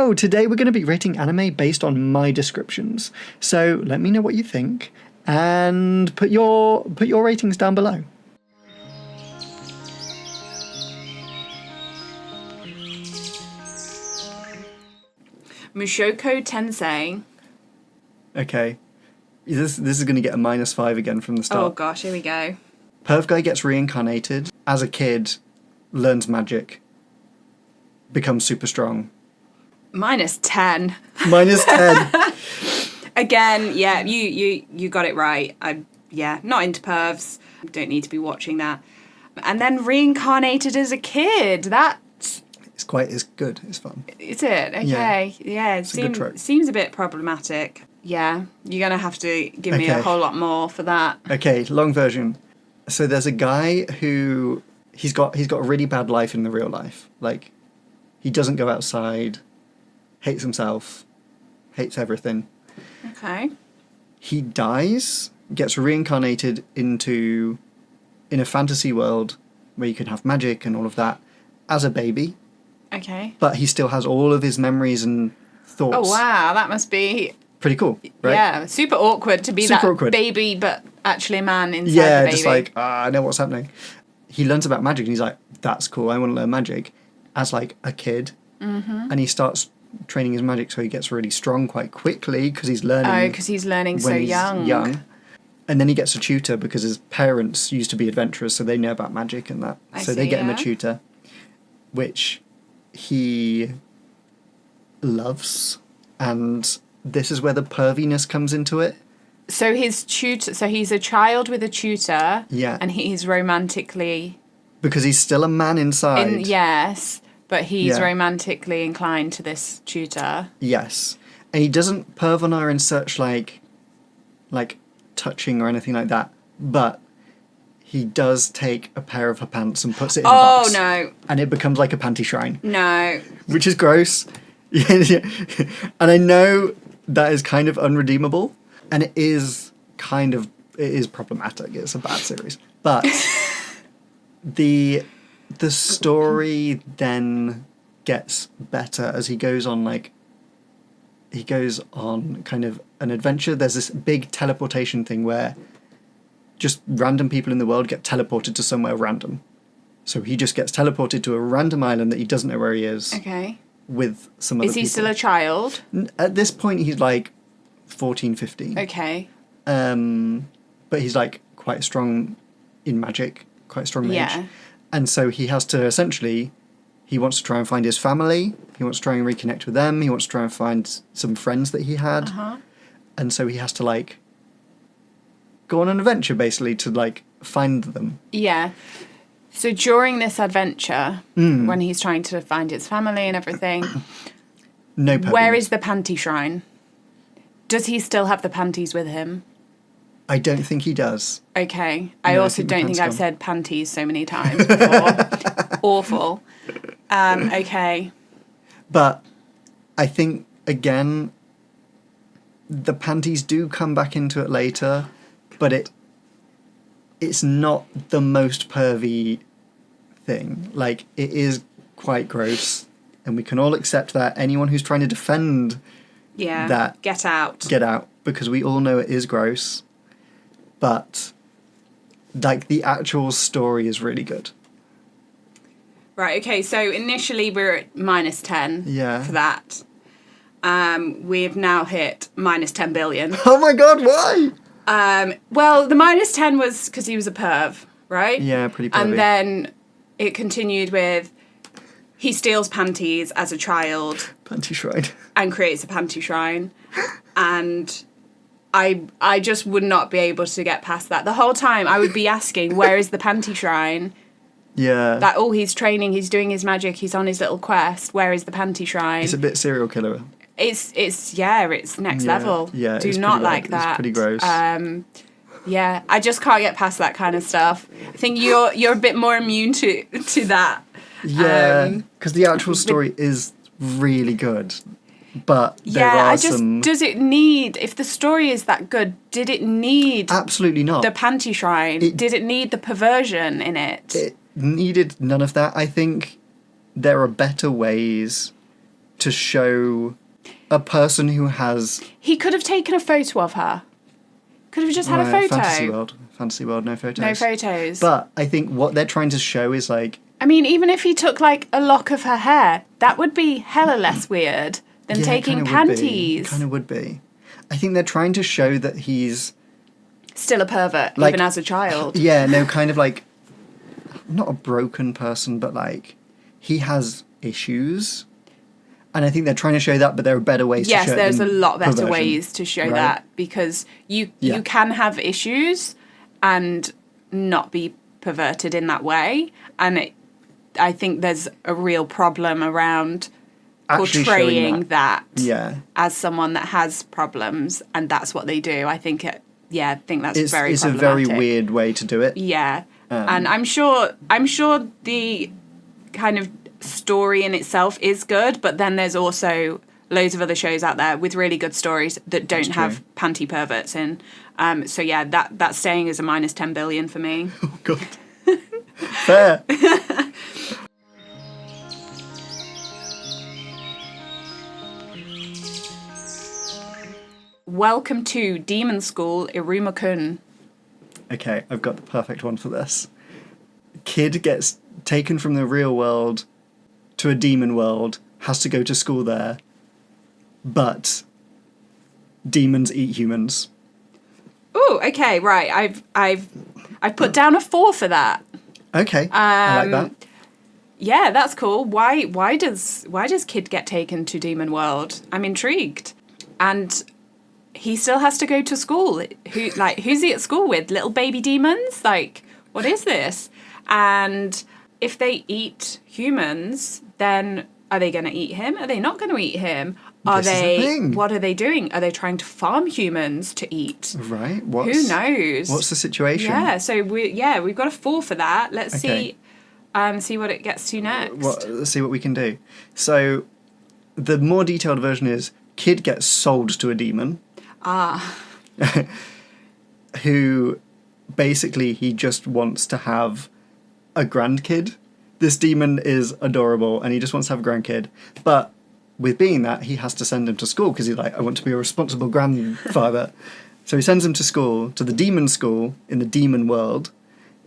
Hello! Today we're going to be rating anime based on my descriptions. So let me know what you think and put your ratings down below. Mushoku Tensei. Okay. This is going to get a -5 again from the start. Oh gosh, here we go. Perv guy gets reincarnated. As a kid, learns magic. Becomes super strong. -10. -10. Again, yeah, you got it right. Not into pervs. Don't need to be watching that. And then reincarnated as a kid. That's... It's good. It's fun. Is it? Okay. Yeah, it seems a bit problematic. Yeah, you're going to have to give me a whole lot more for that. Okay, long version. So there's a guy who... He's got a really bad life in the real life. Like, he doesn't go outside, hates himself, hates everything. Okay. He dies, gets reincarnated in a fantasy world where you can have magic and all of that as a baby. Okay. But he still has all of his memories and thoughts. Oh, wow, that must be... Pretty cool, right? Yeah, super awkward to be baby, but actually a man inside the baby. Yeah, just like, I know what's happening. He learns about magic and he's like, that's cool, I want to learn magic. As like a kid. Mm-hmm. And he starts training his magic so he gets really strong quite quickly because he's learning. Oh, because he's learning so young. And then he gets a tutor because his parents used to be adventurers, so they know about magic and that. They get him a tutor, which he loves. And this is where the perviness comes into it. So his tutor. So he's a child with a tutor. Yeah. And he's romantically. Because he's still a man inside. Yes, but he's romantically inclined to this tutor. Yes. And he doesn't perv on her in such like touching or anything like that. But he does take a pair of her pants and puts it in a box. Oh, no. And it becomes like a panty shrine. No. Which is gross. And I know that is kind of unredeemable. And it is problematic. It's a bad series. But the story then gets better as he goes on kind of an adventure. There's this big teleportation thing where just random people in the world get teleported to somewhere random. So he just gets teleported to a random island that he doesn't know where he is. Okay. With some other people. Is he still a child? At this point, he's like 14, 15. Okay. But he's like quite strong in magic, quite strong mage. Yeah. And so he has to essentially, he wants to try and find his family. He wants to try and reconnect with them. He wants to try and find some friends that he had. Uh-huh. And so he has to like go on an adventure basically to like find them. Yeah. So during this adventure, when he's trying to find his family and everything, where is the panty shrine? Does he still have the panties with him? I don't think he does. Okay. I also don't think I've said panties so many times before. Awful. Okay. But I think, again, the panties do come back into it later, but it's not the most pervy thing. Like, it is quite gross, and we can all accept that. Anyone who's trying to defend that... Get out. Get out, because we all know it is gross. But, like, the actual story is really good. Right, okay, so initially we're at -10 for that. We've now hit -10 billion. Oh my god, why? Well, the -10 was because he was a perv, right? Yeah, pretty pervy. And then it continued with he steals panties as a child. Panty shrine. And creates a panty shrine. And I just would not be able to get past that. The whole time I would be asking, where is the panty shrine? Yeah. That, he's training, he's doing his magic, he's on his little quest. Where is the panty shrine? It's a bit serial killer. It's next level. Yeah, do not like that. It's pretty gross. Yeah, I just can't get past that kind of stuff. I think you're a bit more immune to that. Yeah, because the actual story is really good. But does it need, if the story is that good, did it need... Absolutely not. The panty shrine? Did it need the perversion in it? It needed none of that. I think there are better ways to show a person who has... He could have taken a photo of her. Could have just had a photo. Fantasy world, no photos. No photos. But I think what they're trying to show is like... I mean, even if he took like a lock of her hair, that would be hella less weird than taking panties. It kind of would be. I think they're trying to show that he's... Still a pervert, like, even as a child. Yeah, no, kind of like... Not a broken person, but like... He has issues. And I think they're trying to show that, but there are better ways to show it. Yes, there's a lot better ways to show that, because you can have issues and not be perverted in that way. And I think there's a real problem around actually portraying that as someone that has problems, and that's what they do. I think that's very problematic. It's a very weird way to do it. Yeah. And I'm sure the kind of story in itself is good, but then there's also loads of other shows out there with really good stories that don't have panty perverts in. So yeah, that's staying as a minus 10 billion for me. Oh god. Fair. Welcome to Demon School, Iruma-kun. Okay, I've got the perfect one for this. Kid gets taken from the real world to a demon world, has to go to school there, but demons eat humans. Oh, okay, right. I've put down a 4 for that. Okay, I like that. Yeah, that's cool. Why does Kid get taken to demon world? I'm intrigued. And he still has to go to school. Who's he at school with? Little baby demons? Like, what is this? And if they eat humans, then are they going to eat him? Are they not going to eat him? What are they doing? Are they trying to farm humans to eat? Right. Who knows? What's the situation? Yeah, so we've got a 4 for that. Let's see what it gets to next. Let's see what we can do. So the more detailed version is Kid gets sold to a demon. Who basically he just wants to have a grandkid. This demon is adorable and he just wants to have a grandkid. But with being that, he has to send him to school because he's like, I want to be a responsible grandfather. So he sends him to school, to the demon school in the demon world.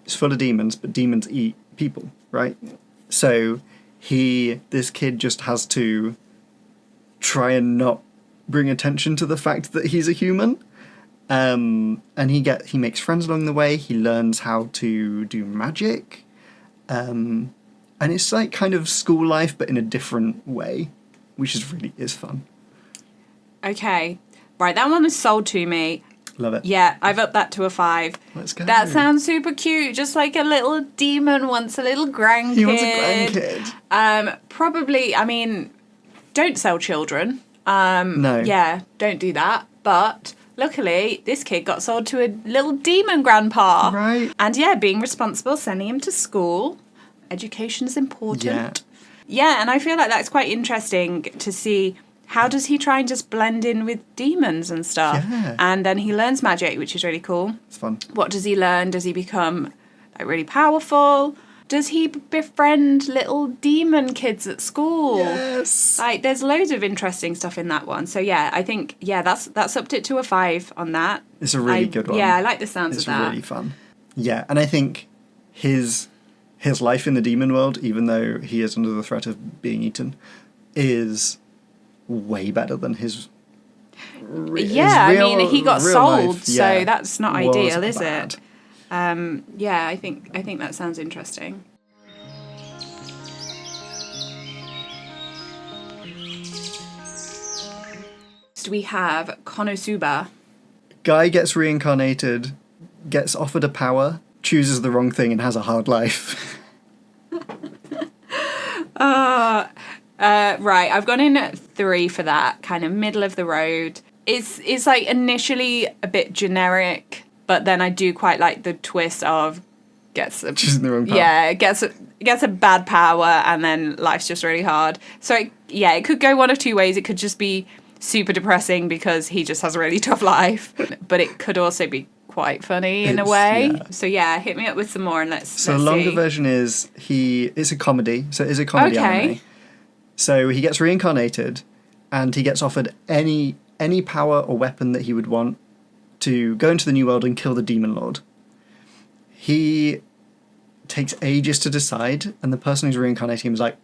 It's full of demons, but demons eat people, right? So this kid just has to try and not bring attention to the fact that he's a human. And he makes friends along the way. He learns how to do magic. And it's like kind of school life, but in a different way, which is fun. Okay. Right, that one was sold to me. Love it. Yeah, I've upped that to a 5. Let's go. That sounds super cute. Just like a little demon wants a little grandkid. He wants a grandkid. Probably, I mean, don't sell children. No. Yeah, don't do that. But luckily, this kid got sold to a little demon grandpa. Right. And yeah, being responsible, sending him to school. Education is important. Yeah, and I feel like that's quite interesting to see how does he try and just blend in with demons and stuff. Yeah. And then he learns magic, which is really cool. It's fun. What does he learn? Does he become like really powerful? Does he befriend little demon kids at school? Yes. Like, there's loads of interesting stuff in that one. So yeah, I think that's upped it to a 5 on that. It's a really good one. Yeah, I like the sounds of that. It's really fun. Yeah, and I think his life in the demon world, even though he is under the threat of being eaten, is way better than his. I mean, he got sold, so that's not ideal, is bad. it? Yeah, I think that sounds interesting. So we have Konosuba. Guy gets reincarnated, gets offered a power, chooses the wrong thing, and has a hard life. Right, I've gone in at 3 for that, kind of middle of the road. It's like initially a bit generic, but then I do quite like the twist of choosing the wrong power. Yeah, gets a bad power, and then life's just really hard. So it could go one of two ways. It could just be super depressing because he just has a really tough life, but it could also be quite funny in a way. Yeah. So yeah, hit me up with some more and let's the longer version is it's a comedy. So it is a comedy anime. So he gets reincarnated, and he gets offered any power or weapon that he would want to go into the New World and kill the Demon Lord. He takes ages to decide, and the person who's reincarnating him is like,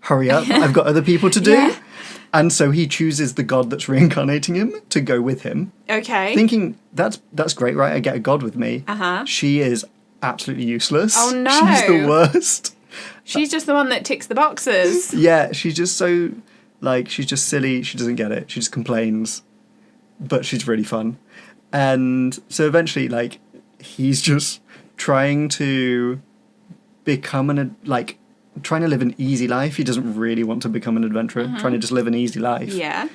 hurry up, I've got other people to do. Yeah. And so he chooses the god that's reincarnating him to go with him. Okay. Thinking, that's great, right? I get a god with me. Uh-huh. She is absolutely useless. Oh, no. She's the worst. She's just the one that ticks the boxes. Yeah, she's just so, like, she's just silly. She doesn't get it. She just complains. But she's really fun. And so eventually, like, he's just trying to become trying to live an easy life. He doesn't really want to become an adventurer, trying to just live an easy life. Yeah.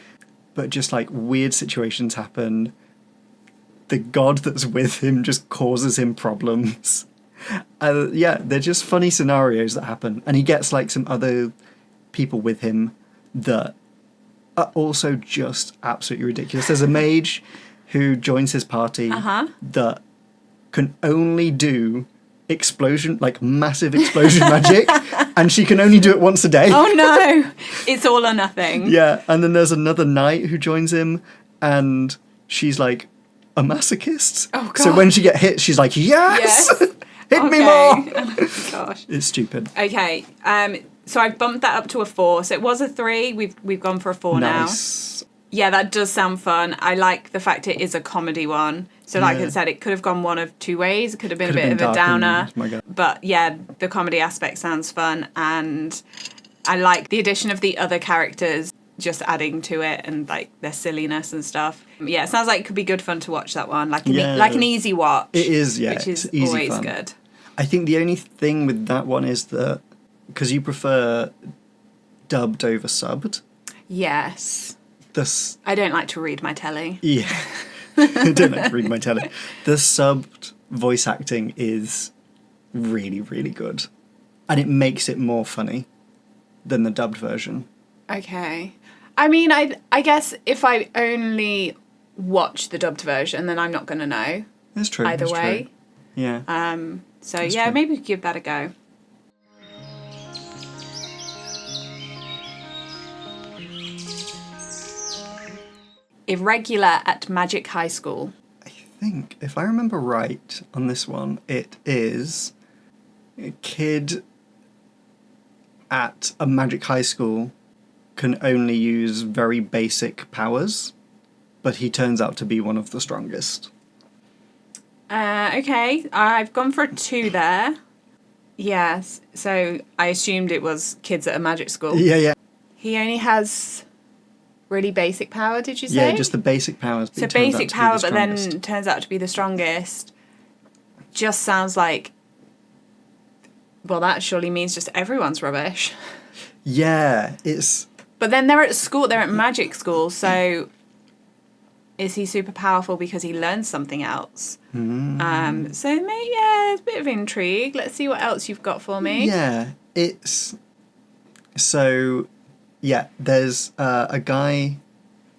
But just, like, weird situations happen. The god that's with him just causes him problems. Yeah, they're just funny scenarios that happen. And he gets, like, some other people with him that are also just absolutely ridiculous. There's a mage who joins his party that can only do massive explosion magic, and she can only do it once a day. Oh no! It's all or nothing. Yeah, and then there's another knight who joins him, and she's like a masochist. Oh god! So when she gets hit, she's like, yes! Hit me more! Oh gosh. It's stupid. Okay, so I've bumped that up to a 4. So it was a 3. We've gone for a 4 Nice. now. Yeah, that does sound fun. I like the fact it is a comedy one. So like I said, it could have gone one of 2 ways. It could have been a bit of a downer. But yeah, the comedy aspect sounds fun. And I like the addition of the other characters just adding to it and like their silliness and stuff. Yeah, it sounds like it could be good fun to watch that one. Like an easy watch. It is, yeah. Which is easy always fun. good. I think the only thing with that one is that, because you prefer dubbed over subbed. Yes. The I don't like to read my telly. Yeah. I don't like to read my telly. The subbed voice acting is really, really good. And it makes it more funny than the dubbed version. Okay. I mean, I guess if I only watch the dubbed version, then I'm not going to know. That's true. Either way. True. Yeah. So That's yeah, true. maybe give that a go. Irregular at Magic High School. I think, if I remember right on this one, it is a kid at a magic high school can only use very basic powers, but he turns out to be one of the strongest. Okay, I've gone for a 2 there. Yes, so I assumed it was kids at a magic school. Yeah. He only has really basic power, did you say? Yeah, just the basic powers. So basic power, but then turns out to be the strongest. Just sounds like, well, that surely means just everyone's rubbish. Yeah, it's... But then they're at school, they're at magic school, so is he super powerful because he learns something else? So maybe, yeah, it's a bit of intrigue. Let's see what else you've got for me. Yeah, it's... So, yeah, there's a guy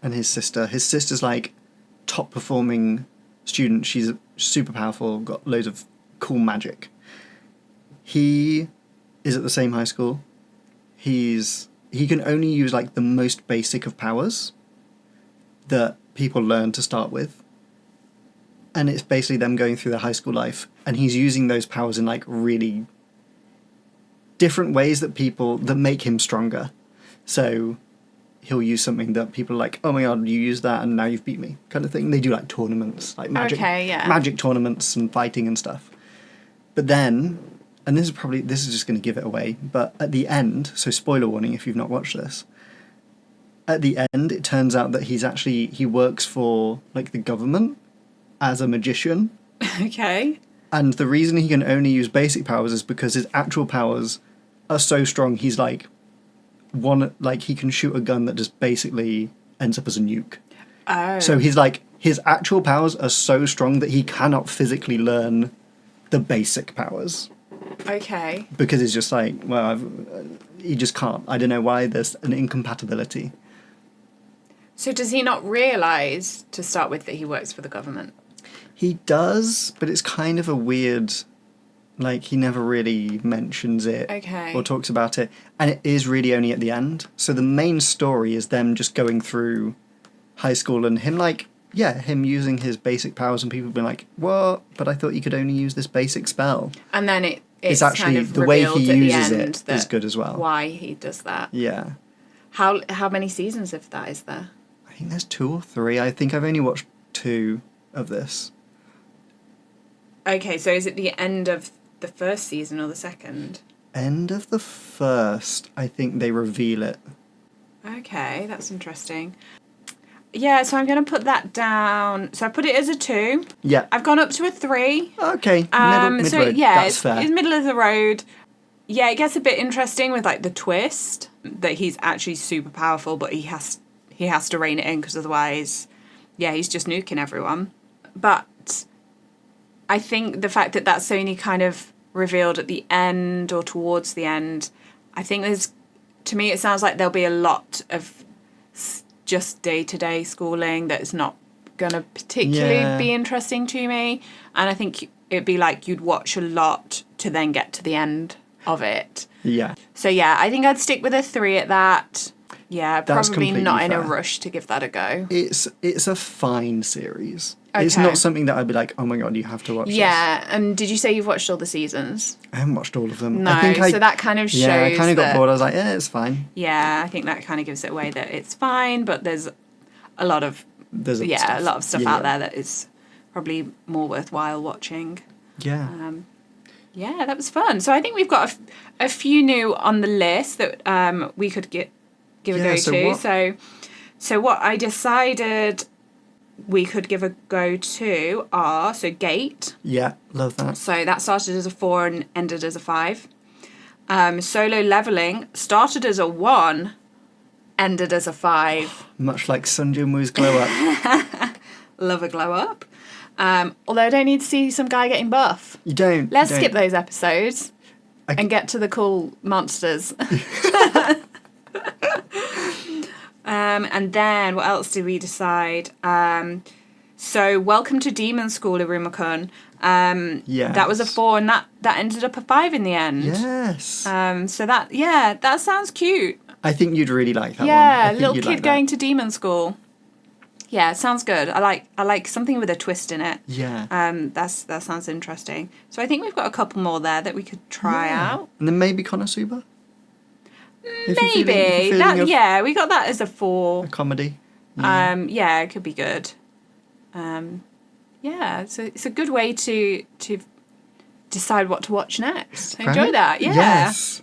and his sister. His sister's like top performing student. She's super powerful, got loads of cool magic. He is at the same high school. He can only use like the most basic of powers that people learn to start with. And it's basically them going through their high school life. And he's using those powers in like really different ways that make him stronger. So he'll use something that people are like, oh my god, you used that and now you've beat me, kind of thing. They do like tournaments, like magic tournaments and fighting and stuff. But then, and this is just going to give it away, but at the end, so spoiler warning if you've not watched this, at the end it turns out that he works for like the government as a magician. Okay. And the reason he can only use basic powers is because his actual powers are so strong. He's like he can shoot a gun that just basically ends up as a nuke. Oh. So his actual powers are so strong that he cannot physically learn the basic powers. Okay. Because it's just like, well, he just can't. I don't know why there's an incompatibility. So does he not realise, to start with, that he works for the government? He does, but it's kind of a weird, Like, he never really mentions it Okay. or talks about it. And it is really only at the end. So the main story is them just going through high school and him, like, him using his basic powers and people being like, what? But I thought you could only use this basic spell. And then it's actually, kind of the way revealed he at the uses end it is good as well. Why he does that. Yeah. How many seasons of that is there? I think there's 2 or 3. I think I've only watched 2 of this. Okay, so is it the end of the first season or the second? End of the first, I think they reveal it. Okay, that's interesting. Yeah, so I'm going to put that down. So I put it as a 2. Yeah. I've gone up to a 3. Okay, mid so road. yeah, That's fair. it's middle of the road. Yeah, it gets a bit interesting with like the twist that he's actually super powerful, but he has to rein it in because otherwise, he's just nuking everyone. But I think the fact that that's only kind of revealed at the end or towards the end, I think to me, it sounds like there'll be a lot of just day-to-day schooling that's not going to particularly be interesting to me. And I think it'd be like you'd watch a lot to then get to the end of it. Yeah. So, I think I'd stick with a 3 at that. Yeah, That's probably not in fair. a rush to give that a go. It's a fine series. Okay. It's not something that I'd be like, oh my god, you have to watch this. Yeah, and did you say you've watched all the seasons? I haven't watched all of them. No, so that kind of shows I kind of got that- bored. I was like, it's fine. Yeah, I think that kind of gives it away that it's fine, but there's a lot of There's a lot of stuff Yeah. out there that is probably more worthwhile watching. Yeah. Yeah, that was fun. So I think we've got a few new on the list that we could give a go to. So what I decided we could give a go to are Gate. Yeah, love that. So that started as a 4 and ended as a 5. Solo Leveling started as a 1, ended as a 5. Much like Sun Jin-woo's Glow Up. Love a glow up. Although I don't need to see some guy getting buff. You don't. Let's you don't. skip those episodes and get to the cool monsters. And then what else did we decide? So Welcome to Demon School, Iruma-kun. Yes. That was a 4 and that ended up a 5 in the end. Yes. So that sounds cute. I think you'd really like that one. Yeah, I think little you'd kid like going to demon school. Yeah, it sounds good. I like something with a twist in it. Yeah. That sounds interesting. So I think we've got a couple more there that we could try out. And then maybe Konosuba? Maybe. We got that as a 4. A comedy. Yeah, it could be good. So it's a good way to decide what to watch next. I enjoy that. Yeah. Yes.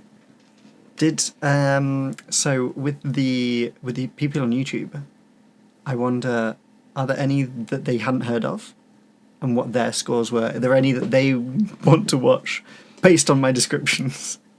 So with the people on YouTube, I wonder, are there any that they hadn't heard of, and what their scores were? Are there any that they want to watch based on my descriptions?